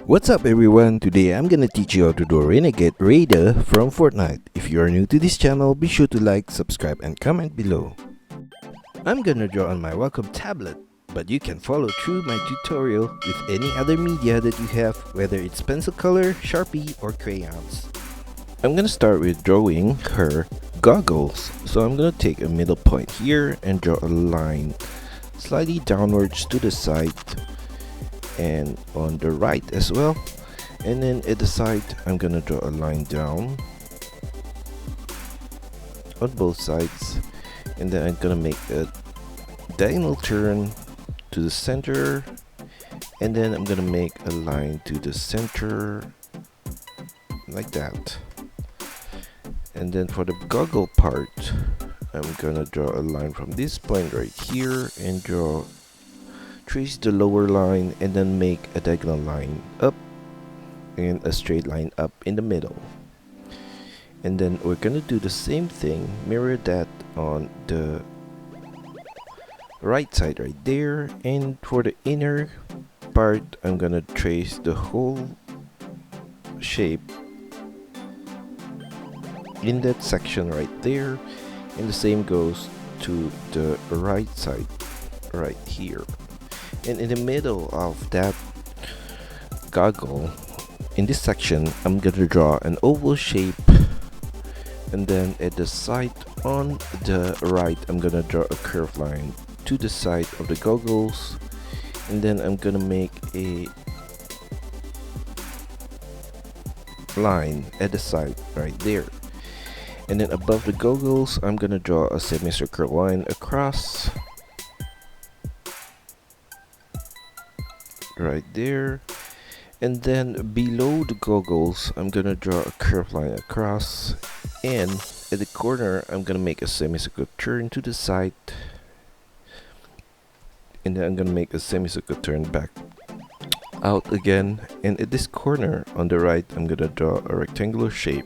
What's up everyone, today I'm gonna teach you how to do a Renegade Raider from Fortnite. If you are new to this channel, be sure to like, subscribe and comment below. I'm gonna draw on my Wacom tablet, but you can follow through my tutorial with any other media that you have, whether it's pencil color, Sharpie or crayons. I'm gonna start with drawing her goggles. So I'm gonna take a middle point here and draw a line slightly downwards to the side and on the right as well, and then at the side I'm gonna draw a line down on both sides, and then I'm gonna make a diagonal turn to the center, and then I'm gonna make a line to the center like that. And then for the goggle part, I'm gonna draw a line from this point right here and trace the lower line, and then make a diagonal line up and a straight line up in the middle. And then we're gonna do the same thing, mirror that on the right side right there. And for the inner part, I'm gonna trace the whole shape in that section right there, and the same goes to the right side right here. And in the middle of that goggle, in this section, I'm gonna draw an oval shape, and then at the side on the right, I'm gonna draw a curved line to the side of the goggles, and then I'm gonna make a line at the side right there. And then above the goggles, I'm gonna draw a semicircular line across right there. And then below the goggles, I'm gonna draw a curved line across, and at the corner I'm gonna make a semicircular turn to the side, and then I'm gonna make a semicircular turn back out again. And at this corner on the right, I'm gonna draw a rectangular shape,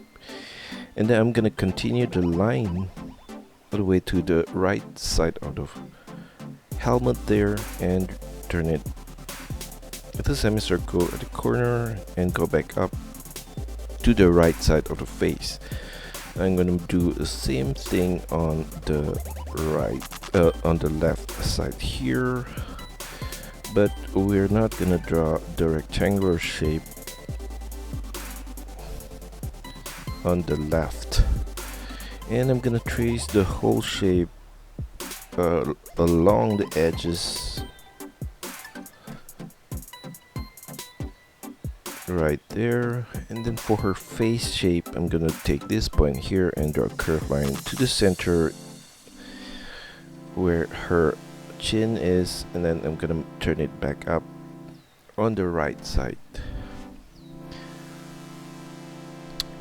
and then I'm gonna continue the line all the way to the right side of the helmet there and turn it with a semicircle at the corner and go back up to the right side of the face. I'm gonna do the same thing on the on the left side here, but we're not gonna draw the rectangular shape on the left. And I'm gonna trace the whole shape along the edges right there. And then for her face shape, I'm gonna take this point here and draw a curved line to the center where her chin is, and then I'm gonna turn it back up on the right side.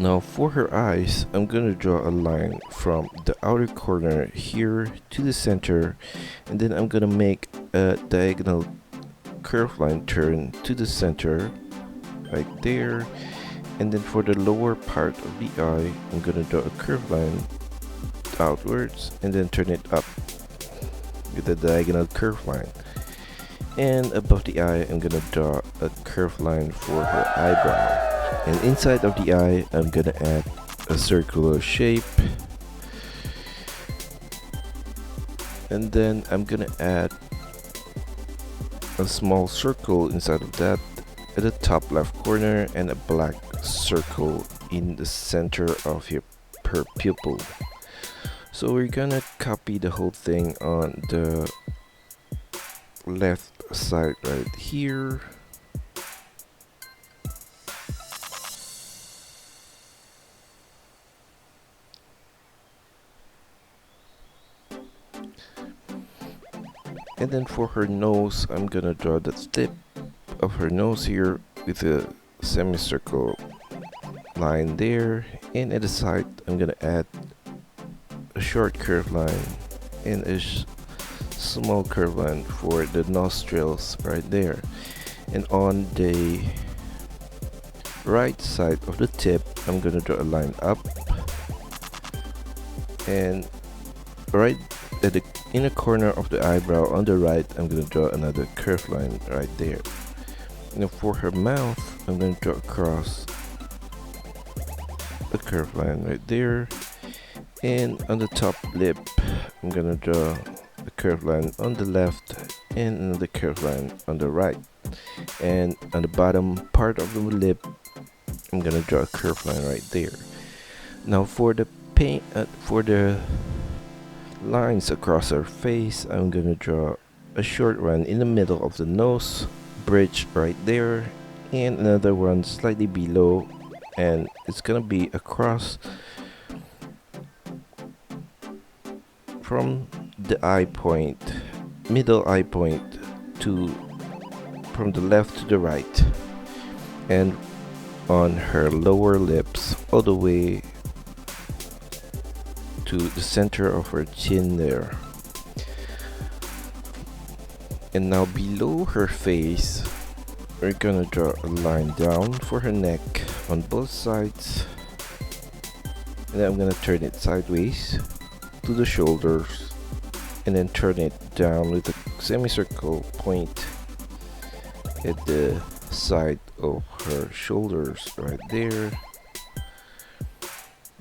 Now for her eyes, I'm gonna draw a line from the outer corner here to the center, and then I'm gonna make a diagonal curved line turn to the center right there. And then for the lower part of the eye, I'm gonna draw a curved line outwards and then turn it up with a diagonal curved line. And above the eye, I'm gonna draw a curved line for her eyebrow. And inside of the eye, I'm gonna add a circular shape, and then I'm gonna add a small circle inside of that at the top left corner, and a black circle in the center of her pupil. So we're gonna copy the whole thing on the left side right here. And then for her nose, I'm gonna draw the tip of her nose here with a semicircle line there, and at the side I'm gonna add a short curved line and a small curved line for the nostrils right there. And on the right side of the tip, I'm gonna draw a line up, and right at the inner corner of the eyebrow on the right, I'm gonna draw another curved line right there. Now for her mouth, I'm going to draw across a curved line right there, and on the top lip I'm gonna draw a curved line on the left and another curved line on the right, and on the bottom part of the lip I'm gonna draw a curved line right there. Now for the paint for the lines across her face, I'm gonna draw a short one in the middle of the nose bridge right there, and another one slightly below, and it's gonna be across from the eye point, middle eye point, to from the left to the right, and on her lower lips all the way to the center of her chin there. And now below her face we're gonna draw a line down for her neck on both sides, and then I'm gonna turn it sideways to the shoulders, and then turn it down with a semicircle point at the side of her shoulders right there.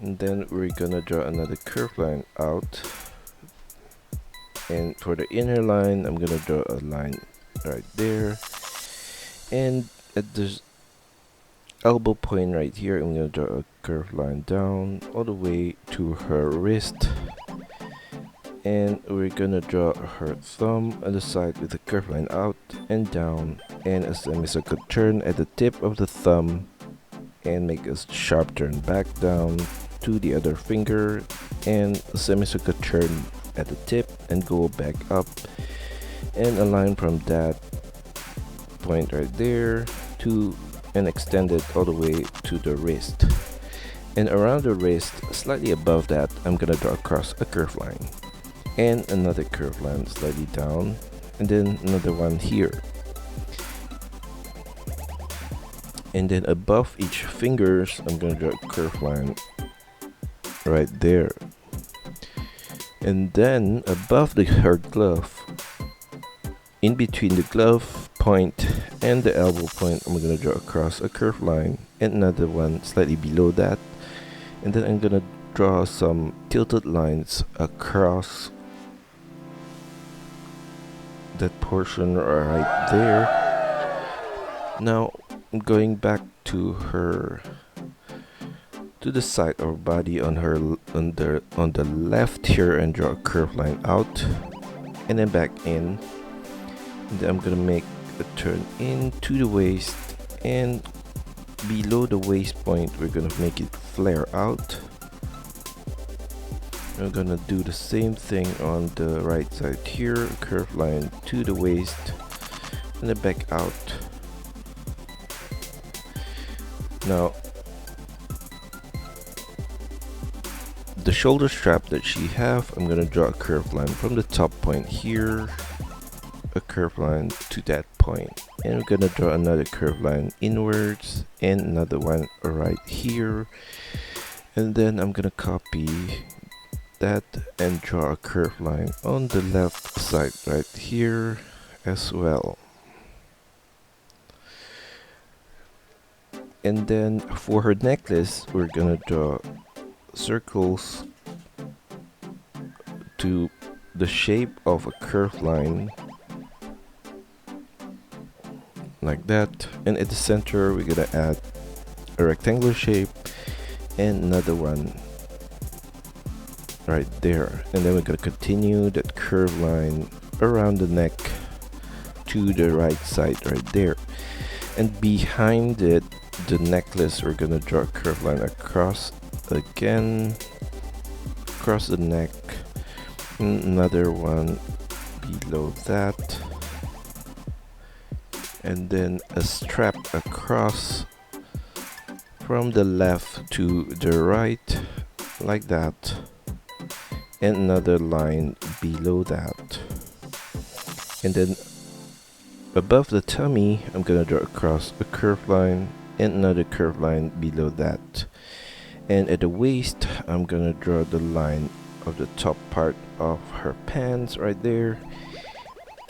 And then we're gonna draw another curved line out, and for the inner line I'm gonna draw a line right there, and at the elbow point right here I'm gonna draw a curved line down all the way to her wrist, and we're gonna draw her thumb on the side with a curved line out and down, and a semicircle turn at the tip of the thumb, and make a sharp turn back down to the other finger, and a semicircle turn at the tip and go back up, and a line from that point right there to and extend it all the way to the wrist, and around the wrist slightly above that I'm gonna draw across a curved line, and another curved line slightly down, and then another one here, and then above each fingers I'm gonna draw a curved line right there, and then above her glove, in between the glove point and the elbow point I'm gonna draw across a curved line, and another one slightly below that, and then I'm gonna draw some tilted lines across that portion right there. Now I'm going back to her, to the side of her body on her on the left here, and draw a curved line out and then back in, and then I'm gonna make a turn into the waist, and below the waist point we're gonna make it flare out. We're gonna do the same thing on the right side here, a curved line to the waist and then back out. Now the shoulder strap that she have, I'm gonna draw a curved line from the top point here, a curved line to that point, and we're gonna draw another curved line inwards and another one right here, and then I'm gonna copy that and draw a curved line on the left side right here as well. And then for her necklace we're gonna draw circles to the shape of a curved line like that, and at the center we're gonna add a rectangular shape and another one right there, and then we're gonna continue that curved line around the neck to the right side right there, and behind it, the necklace, we're gonna draw a curved line across again, across the neck, and another one below that, and then a strap across from the left to the right like that, and another line below that, and then above the tummy I'm gonna draw across a curved line and another curved line below that, and at the waist I'm gonna draw the line of the top part of her pants right there,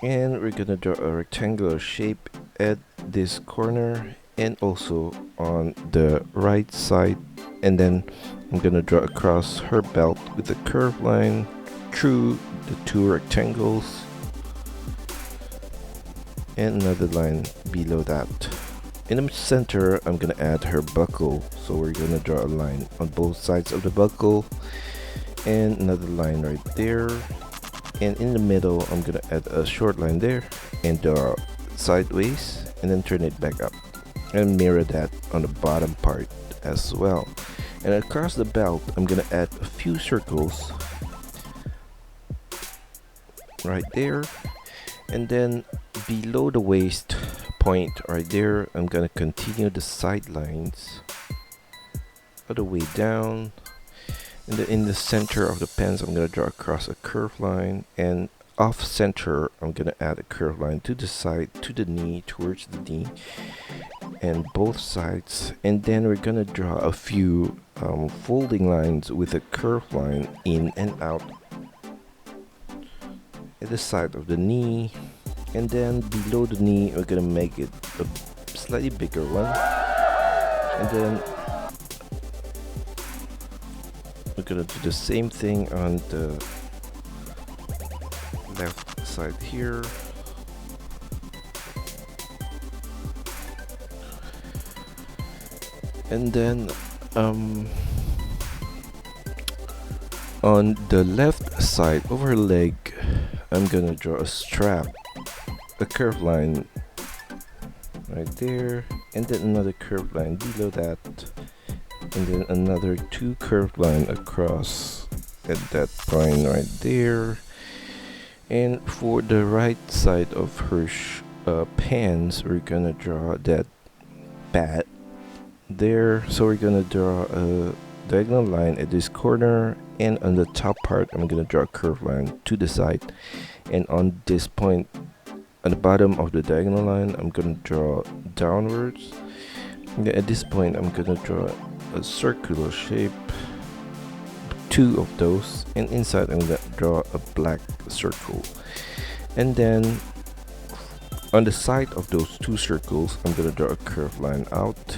and we're gonna draw a rectangular shape at this corner, and also on the right side, and then I'm gonna draw across her belt with a curved line through the two rectangles and another line below that. In the center, I'm gonna add her buckle, so we're gonna draw a line on both sides of the buckle and another line right there, and in the middle I'm gonna add a short line there and draw sideways and then turn it back up and mirror that on the bottom part as well. And across the belt I'm gonna add a few circles right there, and then below the waist point right there I'm gonna continue the sidelines all the way down, and then in the center of the pants I'm gonna draw across a curved line, and off center I'm gonna add a curved line to the side, to the knee, towards the knee and both sides, and then we're gonna draw a few folding lines with a curved line in and out at the side of the knee, and then below the knee we're gonna make it a slightly bigger one, and then we're gonna do the same thing on the left side here. And then on the left side of her leg I'm gonna draw a strap, a curved line right there, and then another curved line below that, and then another two curved line across at that point right there. And for the right side of her pants we're gonna draw that pad there, so we're gonna draw a diagonal line at this corner, and on the top part I'm gonna draw a curved line to the side, and on this point on the bottom of the diagonal line I'm gonna draw downwards, and then at this point I'm gonna draw a circular shape, two of those, and inside I'm gonna draw a black circle, and then on the side of those two circles I'm gonna draw a curved line out,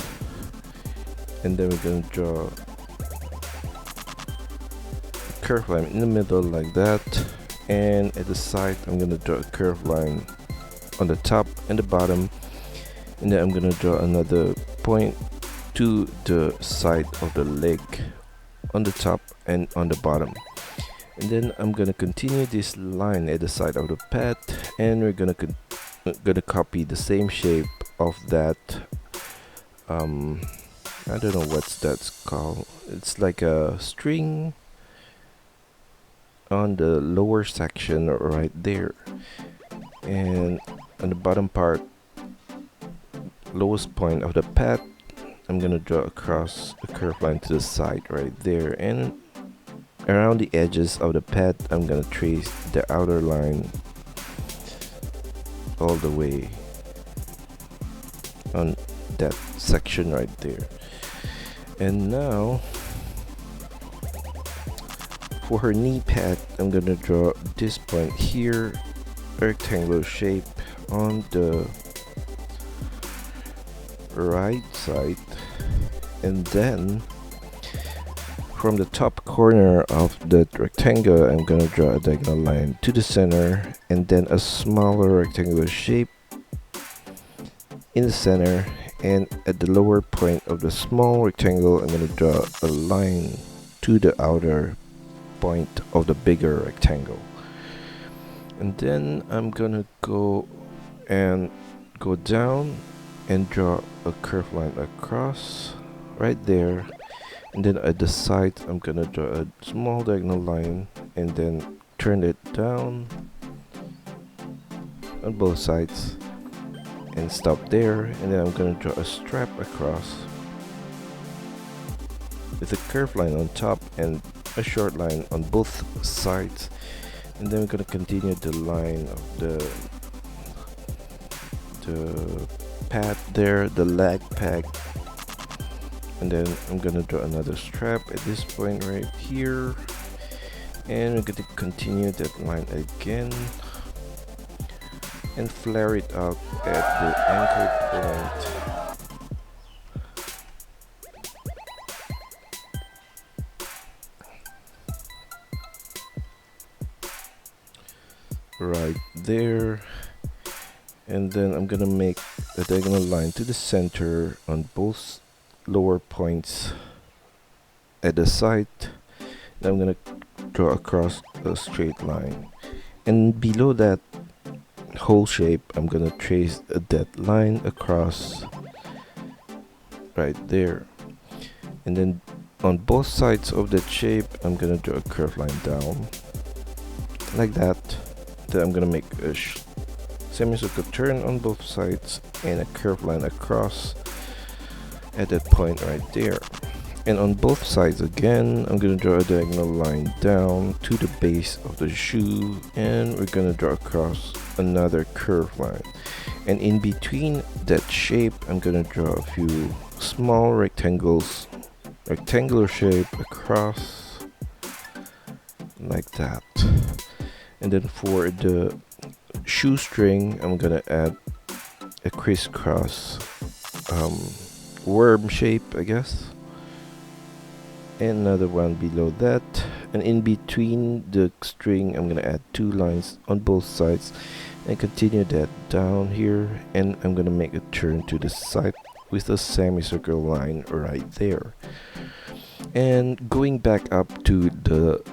and then we're gonna draw a curved line in the middle like that, and at the side I'm gonna draw a curved line on the top and the bottom, and then I'm gonna draw another point to the side of the leg on the top and on the bottom, and then I'm gonna continue this line at the side of the pad, and we're gonna copy the same shape of that I don't know what that's called. It's like a string on the lower section right there, and on the bottom part, lowest point of the pad, I'm gonna draw across a curved line to the side right there, and around the edges of the pad I'm gonna trace the outer line all the way on that section right there. And now for her knee pad I'm gonna draw this point here, a rectangular shape on the right side, and then from the top corner of the rectangle I'm gonna draw a diagonal line to the center, and then a smaller rectangular shape in the center, and at the lower point of the small rectangle I'm gonna draw a line to the outer point of the bigger rectangle, and then I'm gonna go down and draw a curved line across right there, and then at the side I'm gonna draw a small diagonal line and then turn it down on both sides and stop there, and then I'm gonna draw a strap across with a curved line on top and a short line on both sides, and then we're gonna continue the line of the pad there, the leg pad, and then I'm gonna draw another strap at this point right here, and we're gonna continue that line again and flare it out at the ankle point right there, and then I'm gonna make a diagonal line to the center on both lower points at the side. Then I'm gonna draw across a straight line, and below that whole shape I'm gonna trace a dead line across right there, and then on both sides of that shape I'm gonna draw a curved line down like that. Then I'm gonna make a semicircle turn on both sides and a curved line across at that point right there. And on both sides again, I'm gonna draw a diagonal line down to the base of the shoe, and we're gonna draw across another curved line. And in between that shape, I'm gonna draw a few small rectangular shape across like that. And then for the shoestring, I'm gonna add a crisscross worm shape, I guess, and another one below that. And in between the string, I'm gonna add two lines on both sides and continue that down here, and I'm gonna make a turn to the side with a semicircle line right there. And going back up to the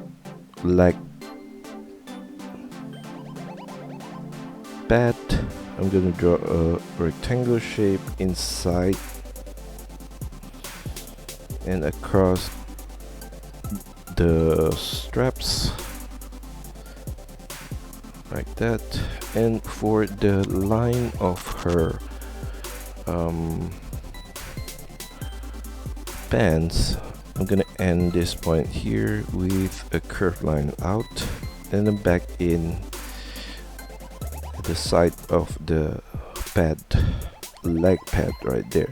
leg pad, I'm gonna draw a rectangular shape inside and across the straps like that. And for the line of her pants, I'm gonna end this point here with a curved line out, and then back in the side of the pad, leg pad right there.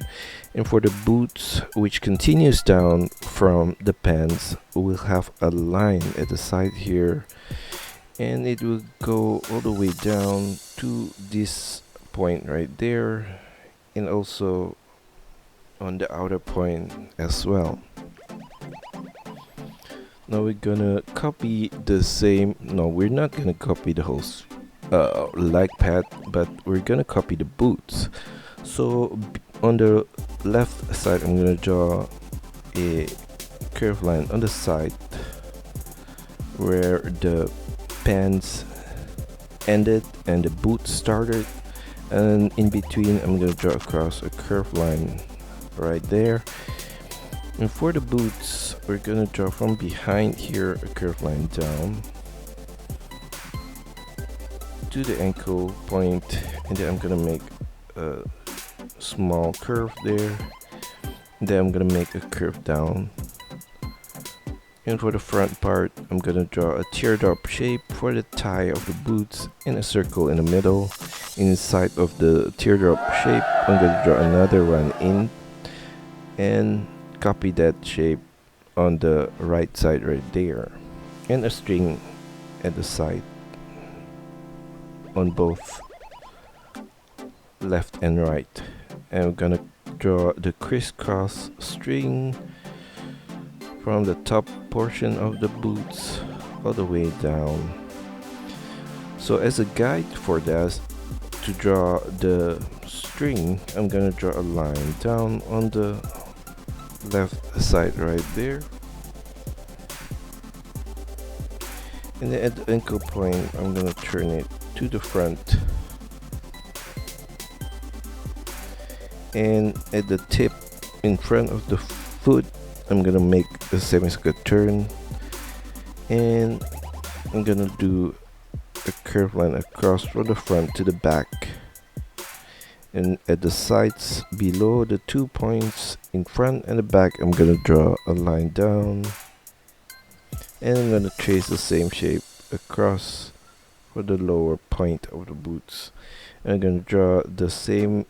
And for the boots, which continues down from the pants, we'll have a line at the side here, and it will go all the way down to this point right there, and also on the outer point as well. Now we're gonna copy the same, no, we're not gonna copy the whole leg pad, but we're gonna copy the boots. So on the left side, I'm gonna draw a curved line on the side where the pants ended and the boots started, and in between I'm gonna draw across a curved line right there. And for the boots, we're gonna draw from behind here a curved line down to the ankle point, and then I'm gonna make a small curve there, and then I'm gonna make a curve down. And for the front part, I'm gonna draw a teardrop shape for the tie of the boots and a circle in the middle. Inside of the teardrop shape, I'm gonna draw another one in and copy that shape on the right side right there, and a string at the side on both left and right. And we're gonna draw the crisscross string from the top portion of the boots all the way down. So as a guide for that, to draw the string, I'm gonna draw a line down on the left side right there, and then at the ankle point I'm gonna turn it to the front, and at the tip in front of the foot I'm gonna make a semicircle turn, and I'm gonna do a curved line across from the front to the back. And at the sides below the 2 points in front and the back, I'm gonna draw a line down, and I'm gonna trace the same shape across for the lower point of the boots. And I'm gonna draw the same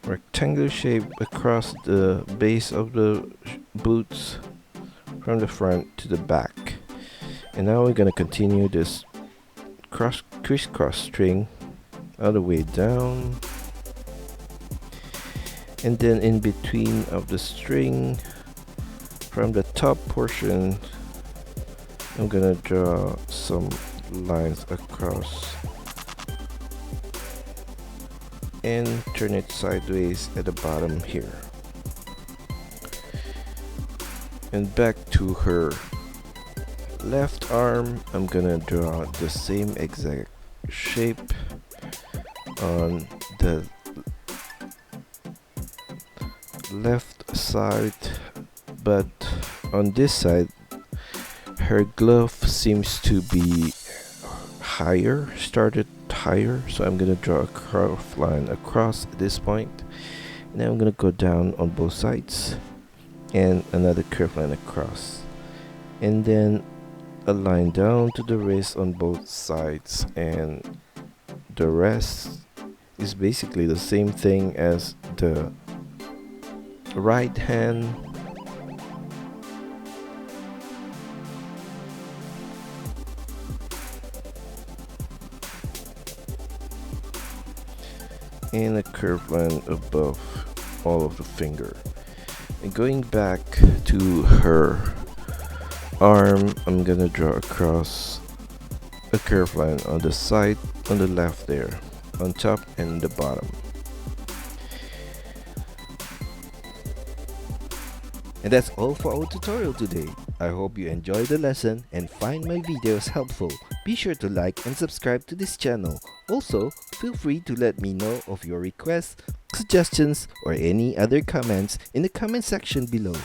rectangular shape across the base of the boots from the front to the back. And now we're gonna continue this crisscross string all the way down, and then in between of the string from the top portion I'm gonna draw some lines across and turn it sideways at the bottom here. And back to her left arm, I'm gonna draw the same exact shape on the left side, but on this side her glove seems to be started higher, so I'm gonna draw a curved line across this point, and then I'm gonna go down on both sides and another curved line across, and then a line down to the wrist on both sides, and the rest is basically the same thing as the right hand. And a curved line above all of the finger. And going back to her arm, I'm gonna draw across a curved line on the side, on the left there, on top and the bottom. And that's all for our tutorial today. I hope you enjoyed the lesson and find my videos helpful. Be sure to like and subscribe to this channel. Also, feel free to let me know of your requests, suggestions, or any other comments in the comment section below.